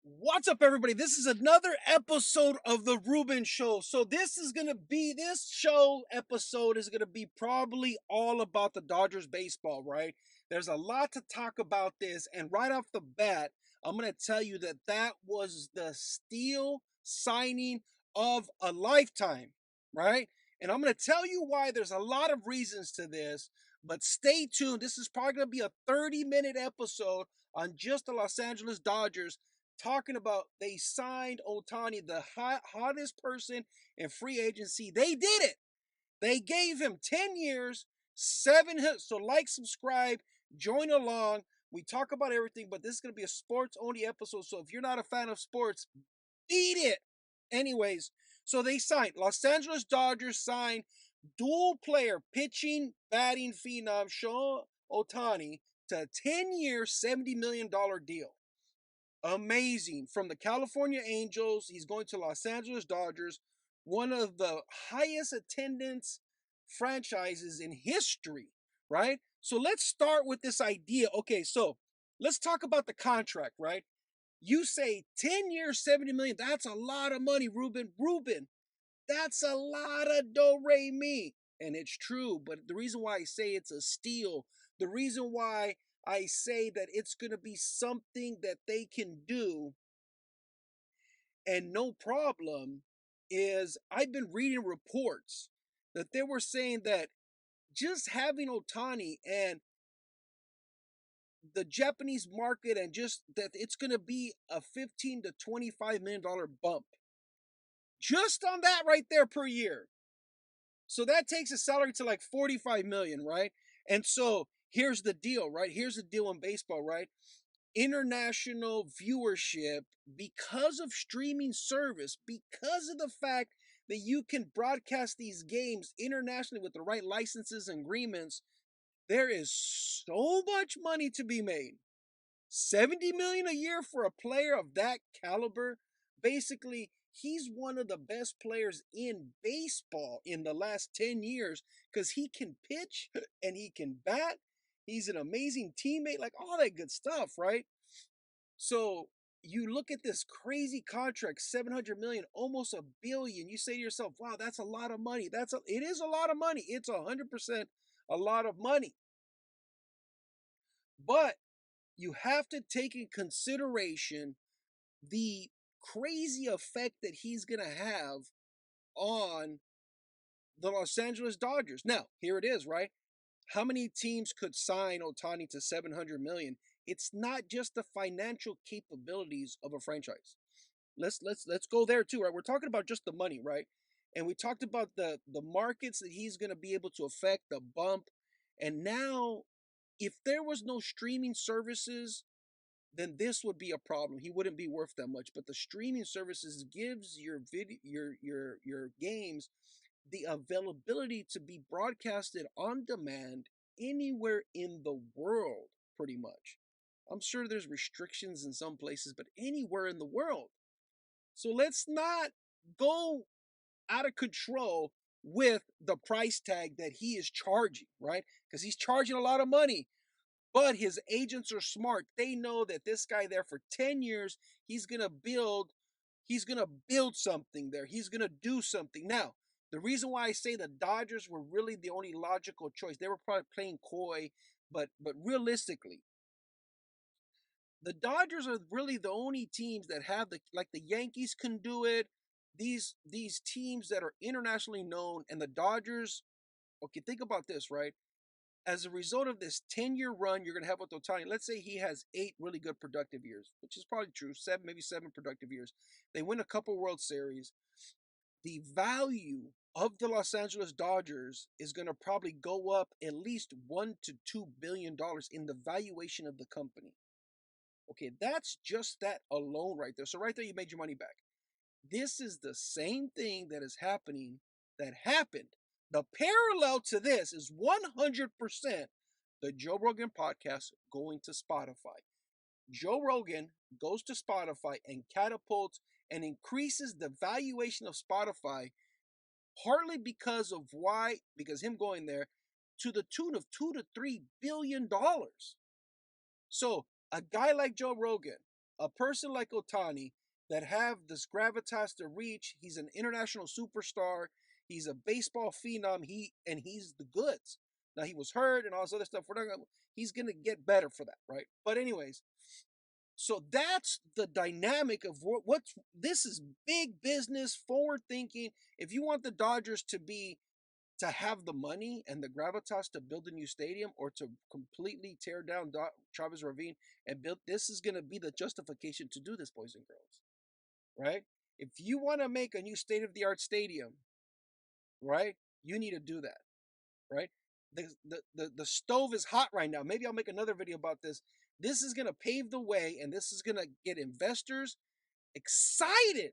What's up, everybody? This is another episode of the Reuben Show. So this show episode is gonna be probably all about the Dodgers baseball, right? There's a lot to talk about this, and right off the bat, I'm gonna tell you that that was the steal signing of a lifetime, right? And I'm gonna tell you why. There's a lot of reasons to this, but stay tuned. This is probably gonna be a 30-minute episode on just the Los Angeles Dodgers talking about they signed Ohtani, the hottest person in free agency. They did it. They gave him 10 years, 7 hits. So like, subscribe, join along. We talk about everything, but this is going to be a sports only episode. So if you're not a fan of sports, beat it. Anyways, so they signed. Los Angeles Dodgers signed dual player pitching, batting phenom Shohei Ohtani to a 10-year, $70 million deal. Amazing. From the California Angels, he's going to Los Angeles Dodgers, one of the highest attendance franchises in history, right? So let's start with this idea. Okay, so let's talk about the contract, right? You say 10 years, 70 million. That's a lot of money, Reuben. That's a lot of do re mi. And it's true, but the reason why I say it's a steal, the reason why I say that it's going to be something that they can do and no problem is I've been reading reports that they were saying that just having Otani and the Japanese market and just that it's going to be a 15 to 25 million dollar bump just on that right there per year. So that takes his salary to like 45 million, right? And so here's the deal, right? Here's the deal in baseball, right? International viewership because of streaming service, because of the fact that you can broadcast these games internationally with the right licenses and agreements, there is so much money to be made. 70 million a year for a player of that caliber. Basically, he's one of the best players in baseball in the last 10 years because he can pitch and he can bat. He's an amazing teammate, like all that good stuff, right? So you look at this crazy contract, 700 million, almost a billion. You say to yourself, wow, that's a lot of money. It is a lot of money. It's 100% a lot of money. But you have to take in consideration the crazy effect that he's going to have on the Los Angeles Dodgers. Now, here it is, right? How many teams could sign Ohtani to 700 million? It's not just the financial capabilities of a franchise. Let's go there too, right? We're talking about just the money, right? And we talked about the markets that he's going to be able to affect, the bump. And now if there was no streaming services, then this would be a problem. He wouldn't be worth that much. But the streaming services gives your video your games the availability to be broadcasted on demand anywhere in the world, pretty much. I'm sure there's restrictions in some places, but anywhere in the world. So let's not go out of control with the price tag that he is charging, right? Because he's charging a lot of money. But his agents are smart. They know that this guy there for 10 years, he's gonna build something there. He's gonna do something. Now, the reason why I say the Dodgers were really the only logical choice, they were probably playing coy, but realistically, the Dodgers are really the only teams that have the Yankees can do it. These teams that are internationally known, and the Dodgers, okay, think about this, right? As a result of this 10-year run you're going to have with Ohtani, let's say he has 8 really good productive years, which is probably true, maybe 7 productive years. They win a couple World Series. The value of the Los Angeles Dodgers is going to probably go up at least $1 to $2 billion in the valuation of the company. Okay, that's just that alone right there. So right there, you made your money back. This is the same thing that happened. The parallel to this is 100% the Joe Rogan podcast going to Spotify. Joe Rogan goes to Spotify and catapults and increases the valuation of Spotify partly because of why, because him going there to the tune of $2 to $3 billion. So a guy like Joe Rogan a person like Ohtani that have this gravitas to reach. He's an international superstar. He's a baseball phenom. He's the goods. Now he was hurt and all this other stuff. He's gonna get better for that, right? But anyways, so that's the dynamic of what's this is big business, forward thinking. If you want the Dodgers to have the money and the gravitas to build a new stadium or to completely tear down Travis Ravine and build, this is going to be the justification to do this, boys and girls, right? If you want to make a new state of the art stadium, right, you need to do that, right? The stove is hot right now. Maybe I'll make another video about this. This is going to pave the way, and this is going to get investors excited.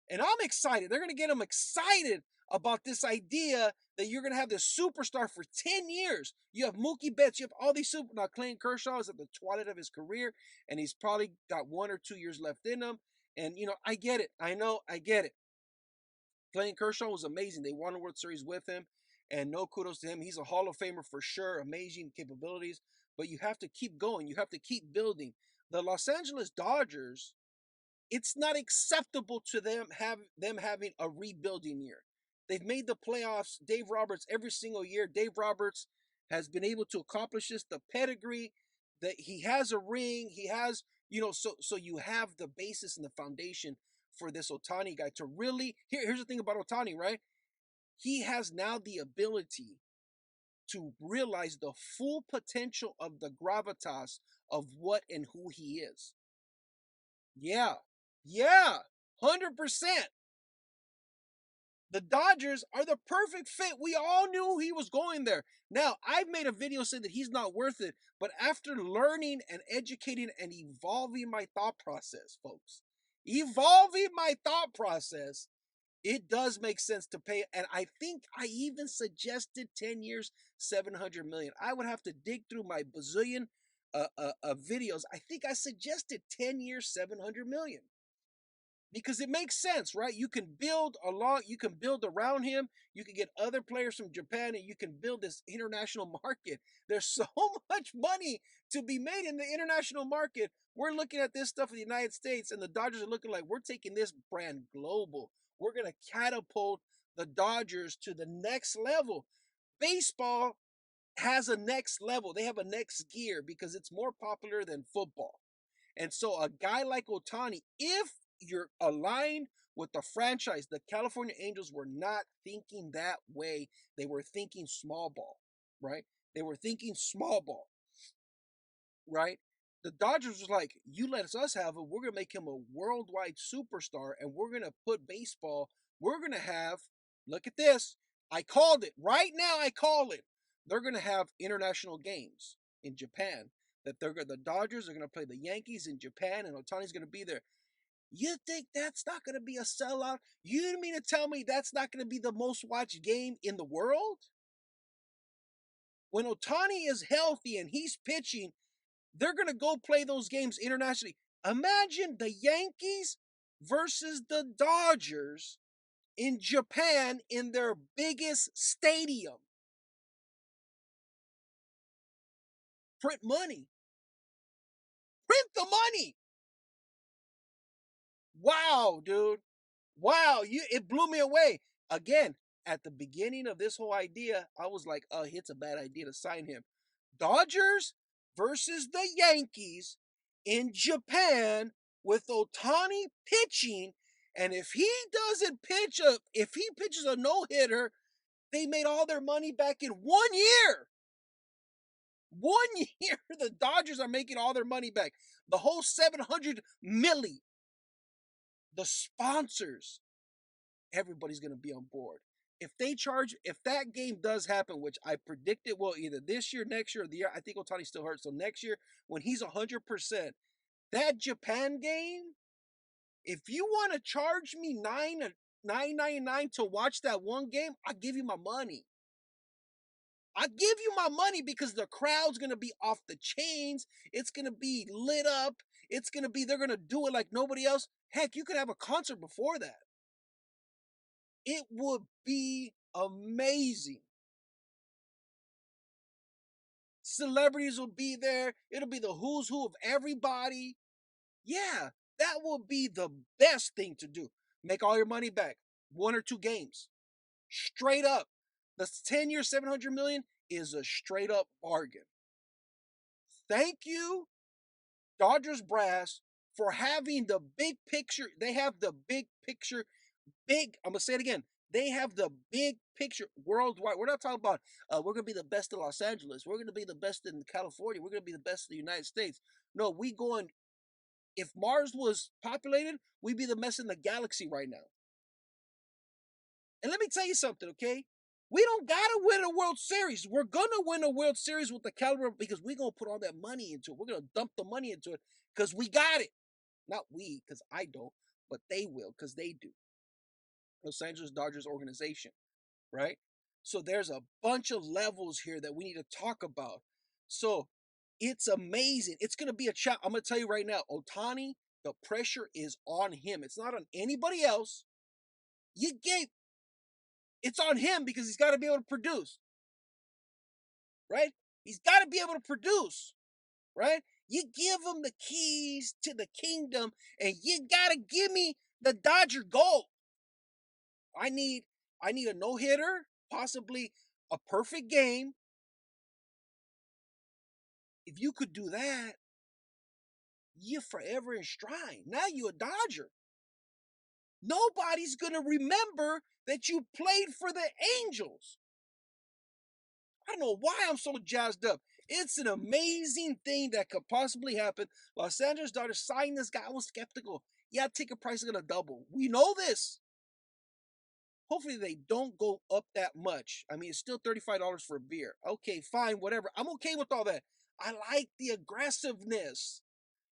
And I'm excited. They're going to get them excited about this idea that you're going to have this superstar for 10 years. You have Mookie Betts. You have all these super. Now, Clayton Kershaw is at the twilight of his career, and he's probably got 1 or 2 years left in him. And, I get it. I know. I get it. Clayton Kershaw was amazing. They won a World Series with him, and no kudos to him. He's a Hall of Famer for sure. Amazing capabilities. But you have to keep going. You have to keep building. The Los Angeles Dodgers, it's not acceptable to them having a rebuilding year. They've made the playoffs. Dave Roberts every single year. Dave Roberts has been able to accomplish this. The pedigree that he has a ring. He has, so you have the basis and the foundation for this Ohtani guy to really. Here's the thing about Ohtani, right? He has now the ability to realize the full potential of the gravitas of what and who he is. Yeah. Yeah. 100%. The Dodgers are the perfect fit. We all knew he was going there. Now, I've made a video saying that he's not worth it, but after learning and educating and evolving my thought process, folks, it does make sense to pay. And I think I even suggested 10 years, 700 million. I would have to dig through my bazillion videos. I think I suggested 10 years, 700 million. Because it makes sense, right? You can build around him. You can get other players from Japan, and you can build this international market. There's so much money to be made in the international market. We're looking at this stuff in the United States, and the Dodgers are looking like we're taking this brand global. We're going to catapult the Dodgers to the next level. Baseball has a next level. They have a next gear because it's more popular than football. And so a guy like Ohtani, if you're aligned with the franchise, the California Angels were not thinking that way. They were thinking small ball, right? They were thinking small ball, right? The Dodgers was like, you let us have it. We're going to make him a worldwide superstar, and we're going to put baseball. We're going to have, look at this. I called it. Right now, I call it. They're going to have international games in Japan. The Dodgers are going to play the Yankees in Japan, and Ohtani's going to be there. You think that's not going to be a sellout? You mean to tell me that's not going to be the most watched game in the world? When Ohtani is healthy and he's pitching, they're going to go play those games internationally. Imagine the Yankees versus the Dodgers in Japan in their biggest stadium. Print money. Print the money. Wow, dude. Wow, it blew me away. Again, at the beginning of this whole idea, I was like, oh, it's a bad idea to sign him. Dodgers versus the Yankees in Japan with Ohtani pitching. And if he pitches a no-hitter, they made all their money back in 1 year. 1 year, the Dodgers are making all their money back. The whole 700 milli. The sponsors, everybody's going to be on board. If that game does happen, which I predict it will either this year, next year, or the year, I think Ohtani's still hurt. So next year, when he's 100%, that Japan game, if you want to charge me $9.99 to watch that one game, I'll give you my money. I give you my money because the crowd's going to be off the chains. It's going to be lit up. They're going to do it like nobody else. Heck, you could have a concert before that. It would be amazing. Celebrities will be there. It'll be the who's who of everybody. Yeah, that will be the best thing to do. Make all your money back. 1 or 2 games. Straight up. The 10-year, 700 million is a straight up bargain. Thank you, Dodgers brass, for having the big picture. They have the big picture. I'm gonna say it again. They have the big picture worldwide. We're not talking about we're gonna be the best in Los Angeles. We're gonna be the best in California. We're gonna be the best in the United States. No, we going. If Mars was populated, we'd be the best in the galaxy right now. And let me tell you something, okay? We don't gotta win a World Series. We're gonna win a World Series with the caliber because we're gonna put all that money into it. We're gonna dump the money into it because we got it. Not we, because I don't, but they will, because they do. Los Angeles Dodgers organization, right? So there's a bunch of levels here that we need to talk about. So it's amazing. It's gonna be a chat. I'm gonna tell you right now, Ohtani, the pressure is on him. It's not on anybody else. You gave It's on him because he's got to be able to produce, right? He's got to be able to produce, right? You give him the keys to the kingdom, and you got to give me the Dodger gold. I need I need a no hitter, possibly a perfect game. If you could do that, you're forever in stride. Now you're a Dodger. Nobody's gonna remember that you played for the Angels. I don't know why I'm so jazzed up. It's an amazing thing that could possibly happen. Los Angeles Dodgers signed this guy. I was skeptical. Yeah, ticket price is gonna double. We know this. Hopefully they don't go up that much. I mean, it's still $35 for a beer. Okay, fine, whatever. I'm okay with all that. I like the aggressiveness.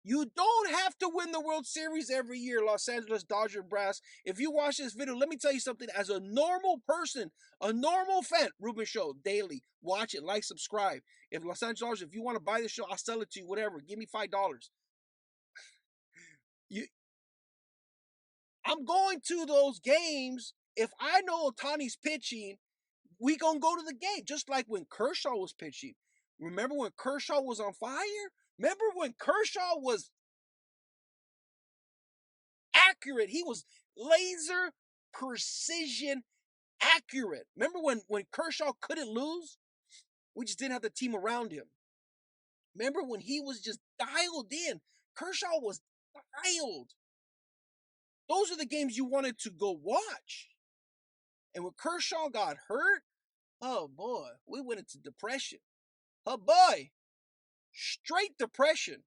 You don't have to win the World Series every year, Los Angeles Dodger brass. If you watch this video, let me tell you something. As a normal person, a normal fan, Reuben Show Daily, watch it, like, subscribe. If Los Angeles Dodgers, if you want to buy the show, I'll sell it to you, whatever. Give me $5. You, I'm going to those games. If I know Ohtani's pitching, we gonna go to the game. Just like when Kershaw was pitching. Remember when Kershaw was on fire? Remember when Kershaw was accurate? He was laser precision accurate. Remember when Kershaw couldn't lose? We just didn't have the team around him. Remember when he was just dialed in? Kershaw was dialed. Those are the games you wanted to go watch. And when Kershaw got hurt, oh boy, we went into depression. Oh boy, straight depression.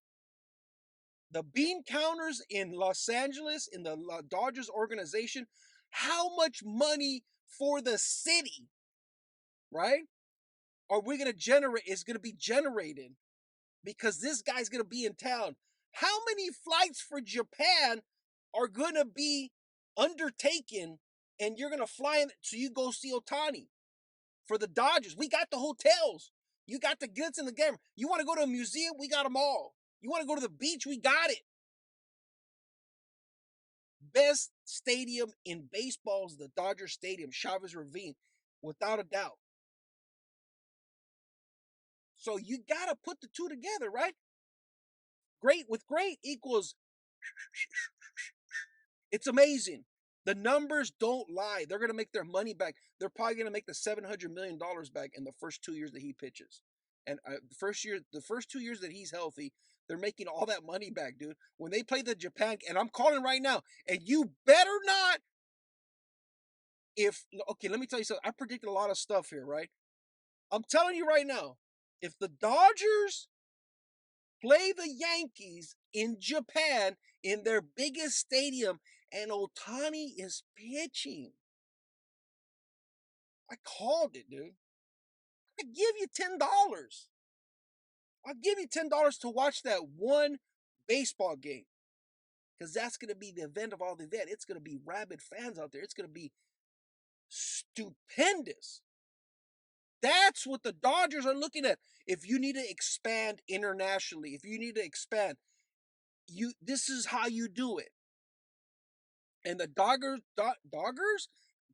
The bean counters in Los Angeles, in the Dodgers organization, how much money for the city, right? Are we going to generate? Is going to be generated because this guy's going to be in town. How many flights for Japan are going to be undertaken and you're going to fly in so you go see Ohtani for the Dodgers? We got the hotels. You got the goods in the game. You want to go to a museum? We got them all. You want to go to the beach? We got it. Best stadium in baseball is the Dodger Stadium, Chavez Ravine, without a doubt. So you got to put the two together, right? Great with great equals. It's amazing. The numbers don't lie. They're going to make their money back. They're probably going to make the $700 million back in the first 2 years that he pitches. And the first 2 years that he's healthy, they're making all that money back, dude. When they play the Japan, and I'm calling right now, and you better not. Okay, let me tell you something. I predicted a lot of stuff here, right? I'm telling you right now, if the Dodgers play the Yankees in Japan in their biggest stadium and Ohtani is pitching, I called it, dude. I give you $10. I'll give you $10 to watch that one baseball game. Because that's going to be the event of all the event. It's going to be rabid fans out there. It's going to be stupendous. That's what the Dodgers are looking at. If you need to expand internationally, if you need to expand, this is how you do it. And the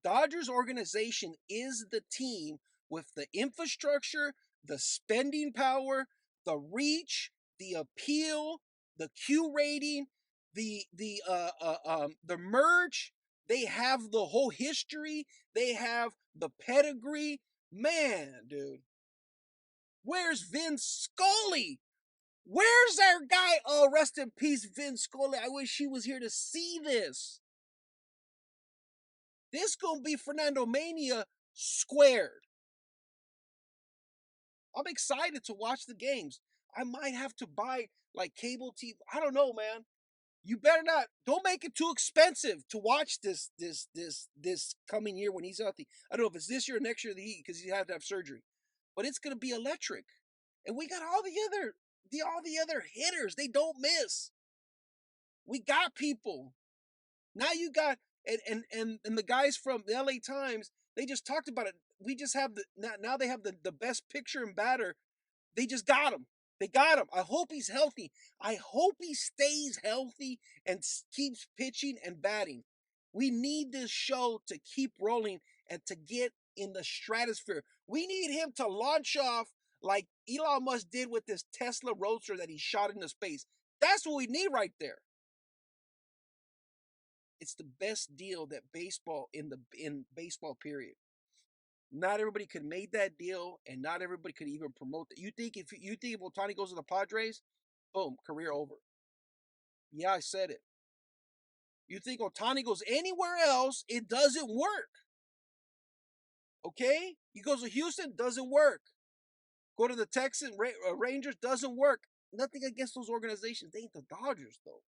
Dodgers organization is the team with the infrastructure, the spending power, the reach, the appeal, the Q rating, the merge. They have the whole history. They have the pedigree. Man, dude, where's Vin Scully? Where's our guy? Oh, rest in peace, Vin Scully. I wish he was here to see this. This gonna be Fernando Mania squared. I'm excited to watch the games. I might have to buy like cable TV. I don't know, man. You better not. Don't make it too expensive to watch this coming year when he's healthy. I don't know if it's this year or next year because he had to have surgery, but it's gonna be electric. And we got all the other hitters. They don't miss. We got people. Now you got and the guys from the LA Times, they just talked about it. We just have now they have the best picture and batter. They just got him. They got him. I hope he's healthy. I hope he stays healthy and keeps pitching and batting. We need this show to keep rolling and to get in the stratosphere. We need him to launch off like Elon Musk did with this Tesla Roadster that he shot into space. That's what we need right there. It's the best deal that baseball in baseball period. Not everybody could make that deal, and not everybody could even promote that. You think if Ohtani goes to the Padres, boom, career over. Yeah, I said it. You think Ohtani goes anywhere else, it doesn't work. Okay? He goes to Houston, doesn't work. Go to the Texas Rangers, doesn't work. Nothing against those organizations. They ain't the Dodgers, though.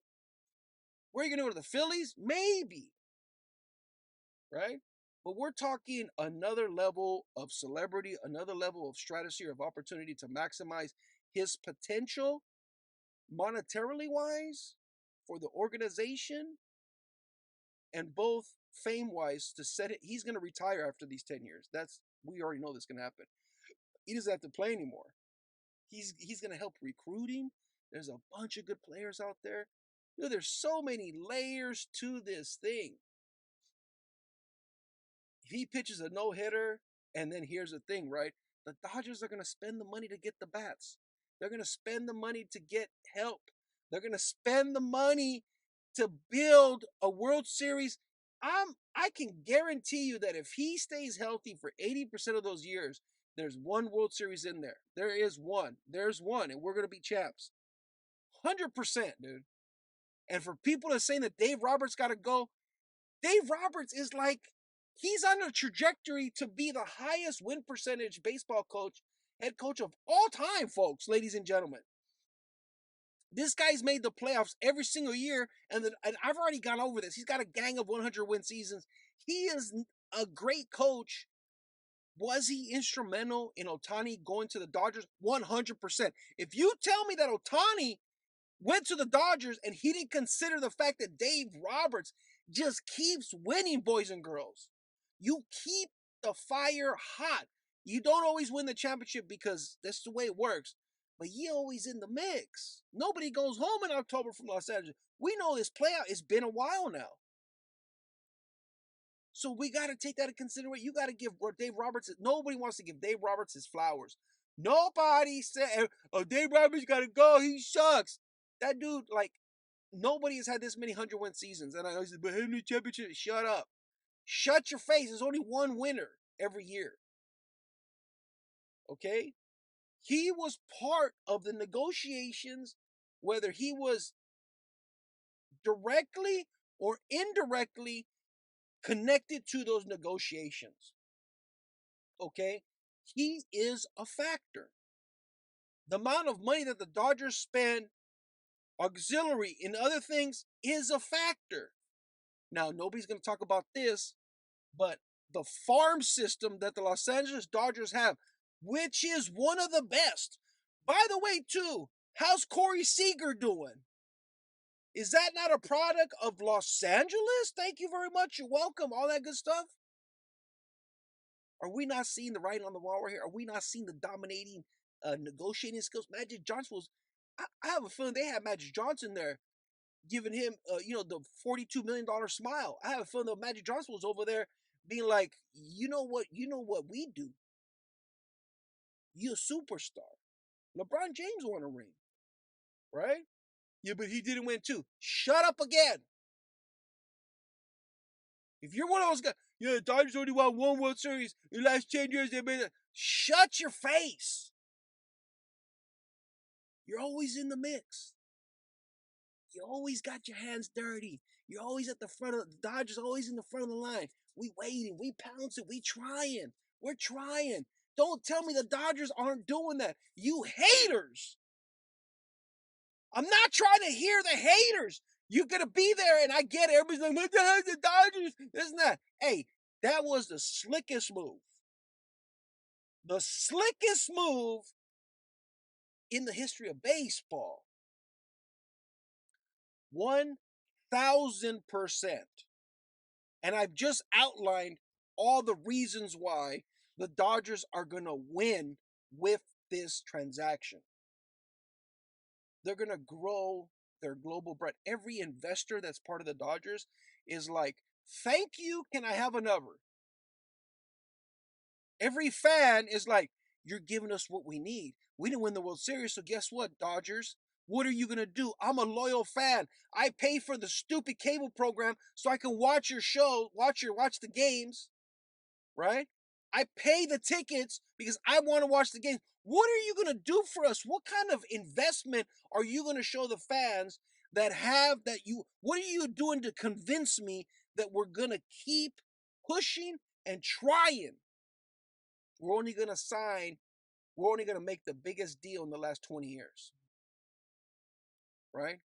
Where are you going to go to the Phillies? Maybe. Right? But we're talking another level of celebrity, another level of stratosphere of opportunity to maximize his potential monetarily wise for the organization and both fame wise to set it. He's going to retire after these 10 years. We already know this going to happen. He doesn't have to play anymore. He's going to help recruiting. There's a bunch of good players out there. There's so many layers to this thing. He pitches a no-hitter, and then here's the thing, right? The Dodgers are going to spend the money to get the bats. They're going to spend the money to get help. They're going to spend the money to build a World Series. I can guarantee you that if he stays healthy for 80% of those years, there's one World Series in there. There is one. There's one, and we're going to be champs. 100%, dude. And for people that are saying that Dave Roberts got to go, Dave Roberts is like, he's on a trajectory to be the highest win percentage baseball head coach of all time, folks, ladies and gentlemen. This guy's made the playoffs every single year, and I've already gone over this. He's got a gang of 100-win seasons. He is a great coach. Was he instrumental in Ohtani going to the Dodgers? 100%. If you tell me that Ohtani went to the Dodgers and he didn't consider the fact that Dave Roberts just keeps winning, boys and girls. You keep the fire hot. You don't always win the championship because that's the way it works, but you always in the mix. Nobody goes home in October from Los Angeles. We know this playout. It's been a while now. So we got to take that into consideration. You got to give Dave Roberts. Nobody wants to give Dave Roberts his flowers. Nobody said, "Oh, Dave Roberts got to go. He sucks." That dude, like, nobody has had this many 100-win seasons. And I said, "But how many championships?" Shut up. Shut your face. There's only one winner every year. Okay? He was part of the negotiations, whether he was directly or indirectly connected to those negotiations. Okay? He is a factor. The amount of money that the Dodgers spend, auxiliary and other things, is a factor. Now, nobody's going to talk about this, but the farm system that the Los Angeles Dodgers have, which is one of the best. By the way, too, how's Corey Seager doing? Is that not a product of Los Angeles? Thank you very much. You're welcome. All that good stuff. Are we not seeing the writing on the wall right here? Are we not seeing the dominating negotiating skills? Magic Johnson was. I have a feeling they had Magic Johnson there, giving him, the $42 million smile. I have a feeling that Magic Johnson was over there being like, you know what we do. You a superstar. LeBron James won a ring, right? Yeah, but he didn't win too. Shut up again. If you're one of those guys, yeah, the Dodgers only won one World Series in the last 10 years. They made it. Shut your face. You're always in the mix. You always got your hands dirty. You're always at the front of the Dodgers, always in the front of the line. We waiting, we pouncing, we trying. We're trying. Don't tell me the Dodgers aren't doing that. You haters. I'm not trying to hear the haters. You're gonna be there, and I get it. Everybody's like, what the heck, the Dodgers? This and that. Hey, that was the slickest move. The slickest move in the history of baseball. 1,000%. And I've just outlined all the reasons why the Dodgers are going to win with this transaction. They're going to grow their global brand. Every investor that's part of the Dodgers is like, thank you. Can I have another? Every fan is like, you're giving us what we need. We didn't win the World Series. So guess what, Dodgers? What are you going to do? I'm a loyal fan. I pay for the stupid cable program so I can watch your show, watch the games, right? I pay the tickets because I want to watch the game. What are you going to do for us? What kind of investment are you going to show the fans what are you doing to convince me that we're going to keep pushing and trying? We're only going to make the biggest deal in the last 20 years, right?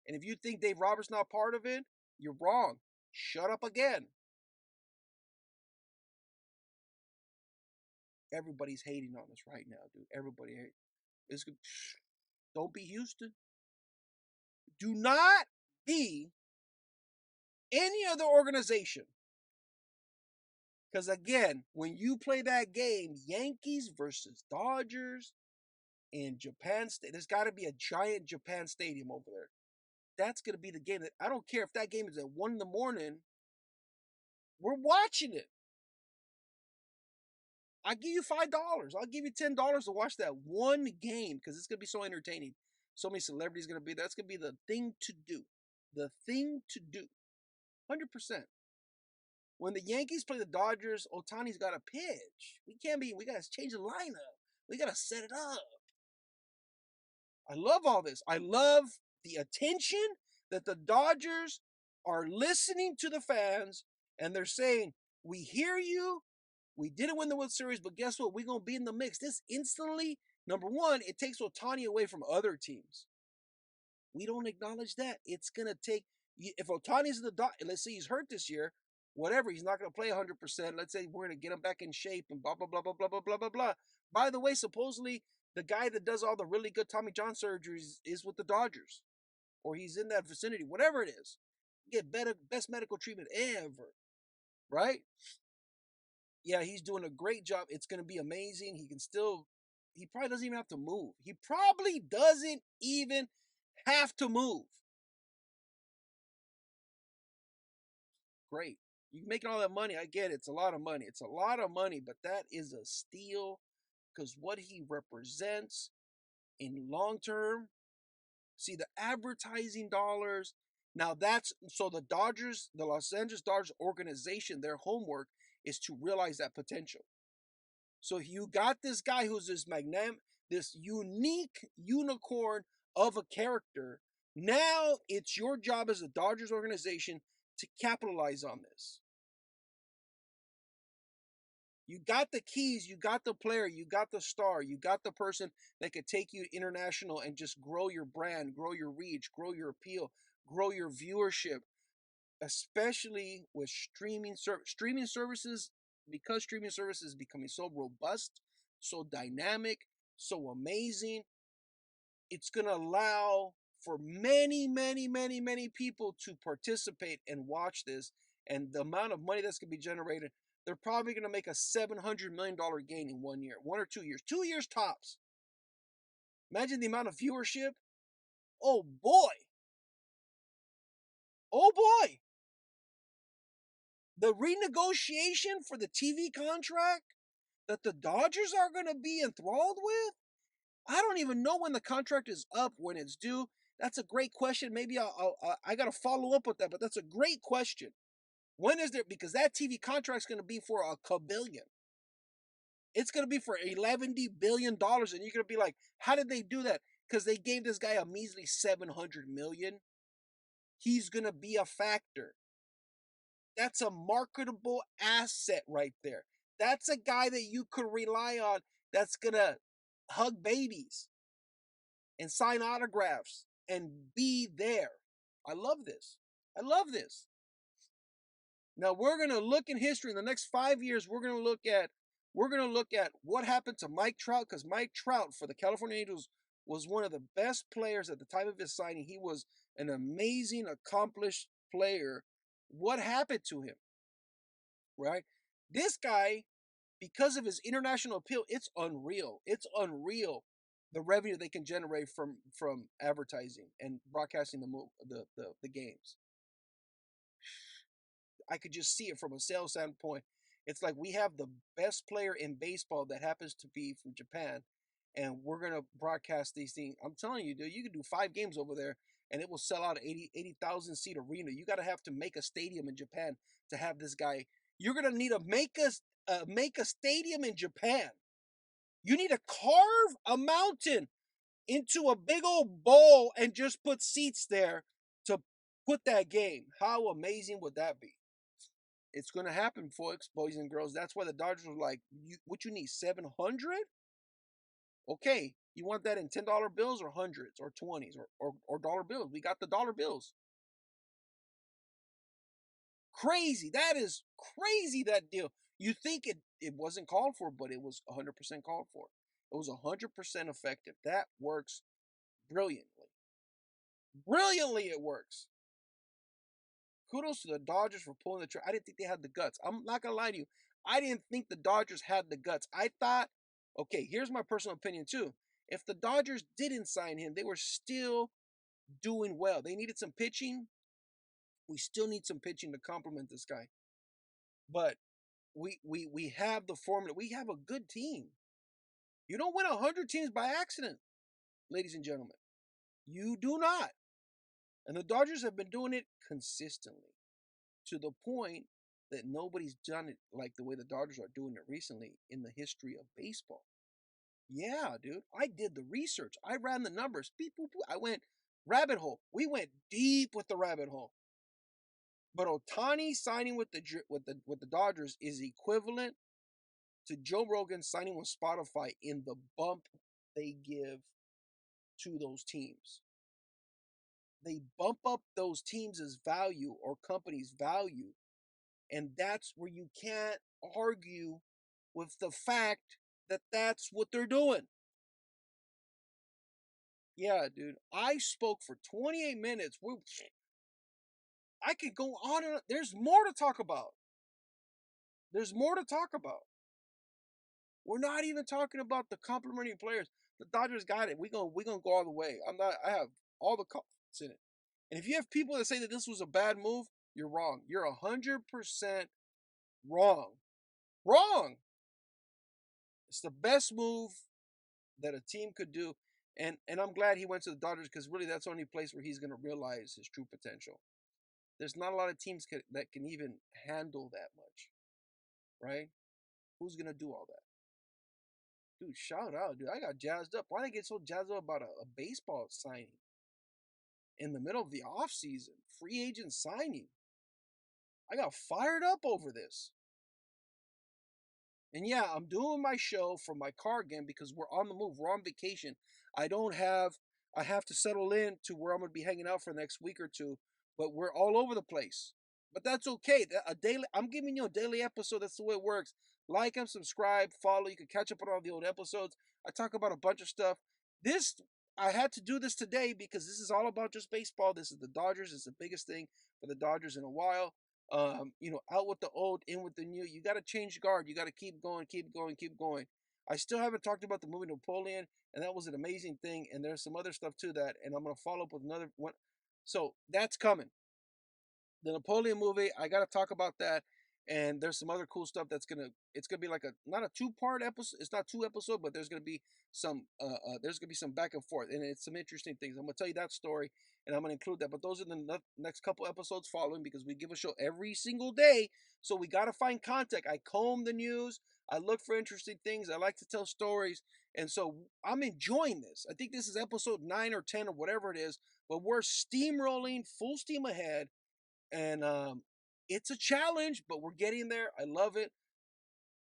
And if you think Dave Roberts not part of it, you're wrong. Shut up again. Everybody's hating on us right now, dude. Everybody hates. It's Don't be Houston. Do not be any other organization. Because again, when you play that game, Yankees versus Dodgers in Japan State, there's got to be a giant Japan stadium over there. That's going to be the game that I don't care if that game is at 1 in the morning. We're watching it. I'll give you $5. I'll give you $10 to watch that one game because it's going to be so entertaining. So many celebrities going to be there. That's going to be the thing to do. The thing to do. 100%. When the Yankees play the Dodgers, Ohtani's got to pitch. We got to change the lineup. We got to set it up. I love all this. I love the attention that the Dodgers are listening to the fans and they're saying, we hear you. We didn't win the World Series, but guess what? We're going to be in the mix. This instantly, number one, it takes Ohtani away from other teams. We don't acknowledge that. It's going to take, if Ohtani's in the Dodgers, let's say he's hurt this year, whatever, he's not going to play 100%. Let's say we're going to get him back in shape and blah, blah, blah, blah, blah, blah, blah, blah, blah. By the way, supposedly, the guy that does all the really good Tommy John surgeries is with the Dodgers, or he's in that vicinity, whatever it is. Get best medical treatment ever, right? Yeah, he's doing a great job. It's going to be amazing. He probably doesn't even have to move. He probably doesn't even have to move. Great. You making all that money. I get it. It's a lot of money. It's a lot of money, but that is a steal because what he represents in long term, see the advertising dollars. Now that's so the Dodgers, the Los Angeles Dodgers organization, their homework is to realize that potential. So you got this guy who's this unique unicorn of a character. Now it's your job as a Dodgers organization to capitalize on this. You got the keys, you got the player, you got the star, you got the person that could take you international and just grow your brand, grow your reach, grow your appeal, grow your viewership, especially with streaming services, because streaming services is becoming so robust, so dynamic, so amazing. It's going to allow for many, many, many, many people to participate and watch this. And the amount of money that's going to be generated, they're probably going to make a $700 million gain in 1 year, 1 or 2 years, 2 years tops. Imagine the amount of viewership. Oh boy. Oh boy. The renegotiation for the TV contract that the Dodgers are going to be enthralled with. I don't even know when the contract is up, when it's due. That's a great question. Maybe I got to follow up with that, but that's a great question. When is there? Because that TV contract's going to be for a kabillion. It's going to be for $11 billion, and you're going to be like, how did they do that? Because they gave this guy a measly 700 million. He's going to be a factor. That's a marketable asset right there. That's a guy that you could rely on. That's going to hug babies and sign autographs and be there. I love this. I love this. Now we're going to look in history in the next 5 years. We're going to look at what happened to Mike Trout, because Mike Trout for the California Angels was one of the best players at the time of his signing. He was an amazing, accomplished player. What happened to him? Right? This guy, because of his international appeal, it's unreal. It's unreal the revenue they can generate from advertising and broadcasting the games. I could just see it from a sales standpoint. It's like we have the best player in baseball that happens to be from Japan, and we're gonna broadcast these things. I'm telling you, dude, you can do 5 games over there, and it will sell out an 80,000 seat arena. You gotta have to make a stadium in Japan to have this guy. You're gonna need to make a stadium in Japan. You need to carve a mountain into a big old bowl and just put seats there to put that game. How amazing would that be? It's going to happen, folks, boys and girls. That's why the Dodgers were like, what you need, 700? Okay, you want that in $10 bills or hundreds or 20s or dollar bills? We got the dollar bills. Crazy. That is crazy, that deal. You think it wasn't called for, but it was 100% called for. It was 100% effective. That works brilliantly. Brilliantly, it works. Kudos to the Dodgers for pulling the trigger. I didn't think they had the guts. I'm not going to lie to you. I didn't think the Dodgers had the guts. I thought, okay, here's my personal opinion too. If the Dodgers didn't sign him, they were still doing well. They needed some pitching. We still need some pitching to complement this guy. But we have the formula. We have a good team. You don't win 100 teams by accident, ladies and gentlemen. You do not. And the Dodgers have been doing it consistently to the point that nobody's done it like the way the Dodgers are doing it recently in the history of baseball. Yeah, dude. I did the research. I ran the numbers. Beep, boop, boop. I went rabbit hole. We went deep with the rabbit hole. But Ohtani signing with the Dodgers is equivalent to Joe Rogan signing with Spotify in the bump they give to those teams. They bump up those teams' value or companies' value. And that's where you can't argue with the fact that that's what they're doing. Yeah, dude. I spoke for 28 minutes. I could go on and on. There's more to talk about. There's more to talk about. We're not even talking about the complementary players. The Dodgers got it. We gonna go all the way. I have all the confidence in it. And if you have people that say that this was a bad move, you're wrong. You're 100% wrong. Wrong. It's the best move that a team could do. And I'm glad he went to the Dodgers, because really that's the only place where he's going to realize his true potential. There's not a lot of teams that can even handle that much, right? Who's going to do all that? Dude, shout out, dude. I got jazzed up. Why did I get so jazzed up about a baseball signing in the middle of the offseason? Free agent signing. I got fired up over this. And yeah, I'm doing my show from my car again because we're on the move. We're on vacation. I have to settle in to where I'm going to be hanging out for the next week or two, but we're all over the place. But that's okay. I'm giving you a daily episode. That's the way it works. Like and subscribe, follow. You can catch up on all the old episodes. I talk about a bunch of stuff. I had to do this today because this is all about just baseball. This is the Dodgers. It's the biggest thing for the Dodgers in a while. Out with the old, in with the new. You got to change guard. You got to keep going, keep going, keep going. I still haven't talked about the movie Napoleon, and that was an amazing thing. And there's some other stuff to that, and I'm gonna follow up with another one. So that's coming. The Napoleon movie, I got to talk about that. And there's some other cool stuff it's gonna be like a not a two-part episode. It's not two episodes, but there's gonna be some back and forth, and it's some interesting things. I'm gonna tell you that story, and I'm gonna include that. But those are the next couple episodes following, because we give a show every single day, so we gotta find content. I comb the news. I look for interesting things. I like to tell stories, and so I'm enjoying this. I think this is episode 9 or 10 or whatever it is, but we're steamrolling, full steam ahead, and it's a challenge, but we're getting there. I love it.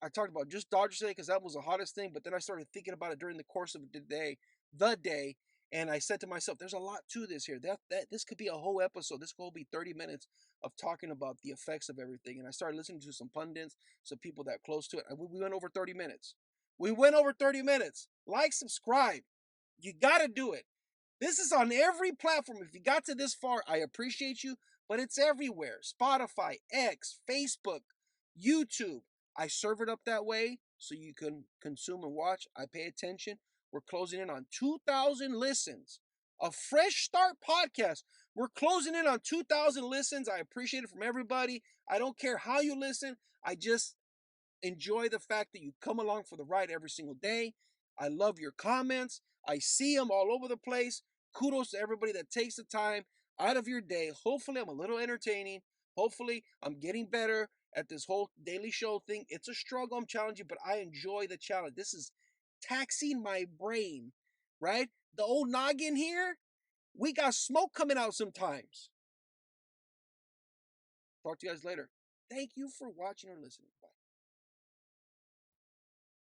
I talked about just Dodgers today because that was the hottest thing, but then I started thinking about it during the course of the day, and I said to myself, "There's a lot to this here. That this could be a whole episode. This could be 30 minutes of talking about the effects of everything." And I started listening to some pundits, some people that close to it. And we went over 30 minutes. We went over 30 minutes. Like, subscribe. You got to do it. This is on every platform. If you got to this far, I appreciate you, but it's everywhere. Spotify, X, Facebook, YouTube. I serve it up that way so you can consume and watch. I pay attention. We're closing in on 2,000 listens. A fresh start podcast. We're closing in on 2,000 listens. I appreciate it from everybody. I don't care how you listen. I just enjoy the fact that you come along for the ride every single day. I love your comments. I see them all over the place. Kudos to everybody that takes the time out of your day. Hopefully, I'm a little entertaining. Hopefully, I'm getting better at this whole daily show thing. It's a struggle. I'm challenging, but I enjoy the challenge. This is taxing my brain, right? The old noggin here, we got smoke coming out sometimes. Talk to you guys later. Thank you for watching or listening.